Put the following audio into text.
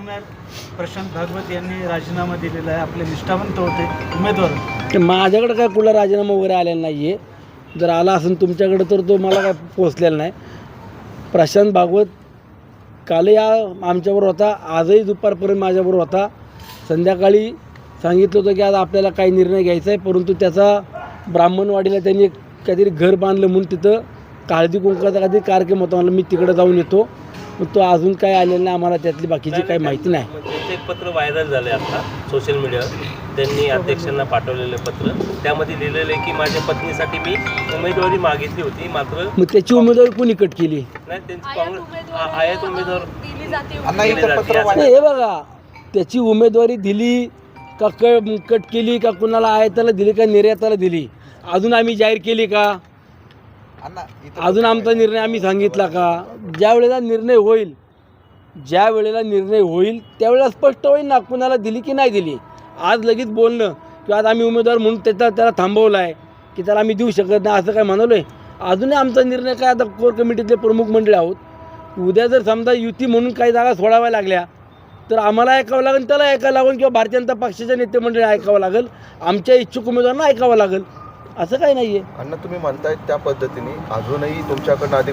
प्रशांत भागवत यांनी राजीनामा दिलेला आहे. आपले निष्ठावंत होते उमेदवार. माझ्याकडे काय कुठला राजीनामा वगैरे आलेला नाही आहे. जर आला असेल तुमच्याकडे तर तो मला काय पोचलेला नाही. प्रशांत भागवत काल या आमच्याबरोबर होता, आजही दुपारपर्यंत माझ्याबरोबर होता. संध्याकाळी सांगितलं होतं की आज आपल्याला काही निर्णय घ्यायचा आहे, परंतु त्याचा ब्राह्मणवाडीला त्यांनी काहीतरी घर बांधलं म्हणून तिथं हळदी कुंकवाचा काहीतरी कार्यक्रम होता. मला मी तिकडे जाऊन येतो. मग तो अजून काय आलेला नाही. आम्हाला त्यातली बाकीची काही माहिती नाही. त्यांचं एक पत्र व्हायरल झालं आहे आता सोशल मीडियावर. त्यांनी अध्यक्षांना पाठवलेलं पत्र, त्यामध्ये लिहिलेलं आहे की माझ्या पत्नीसाठी मी उमेदवारी मागितली होती, मात्र मग त्याची उमेदवारी कोणी कट केली? नाही त्यांची काँग्रेस आयात उमेदवार दिली जाते. हे बघा, त्याची उमेदवारी दिली का कट केली का, कुणाला आयाताला दिली का निर्याताला दिली, अजून आम्ही जाहीर केली का? अजून आमचा निर्णय आम्ही सांगितला का? ज्या वेळेला निर्णय होईल त्यावेळेला स्पष्ट होईल ना कुणाला दिली की नाही दिली. आज लगेच बोलणं किंवा आज आम्ही उमेदवार म्हणून त्याला थांबवलं आहे की त्याला आम्ही देऊ शकत नाही असं काय म्हणालो आहे. अजूनही आमचा निर्णय काय, आता कोर कमिटीतले प्रमुख मंडळी आहोत. उद्या जर समजा युती म्हणून काही जागा सोडाव्या लागल्या तर आम्हाला ऐकावं लागेल, त्याला ऐकावं लागेल, किंवा भारतीय जनता पक्षाच्या नेते मंडळी ऐकावं लागेल, आमच्या इच्छुक उमेदवारांना ऐकावं लागेल. असं काही नाही आहे. अण्णा, तुम्ही म्हणताय त्या पद्धतीने अजूनही तुमच्याकडनं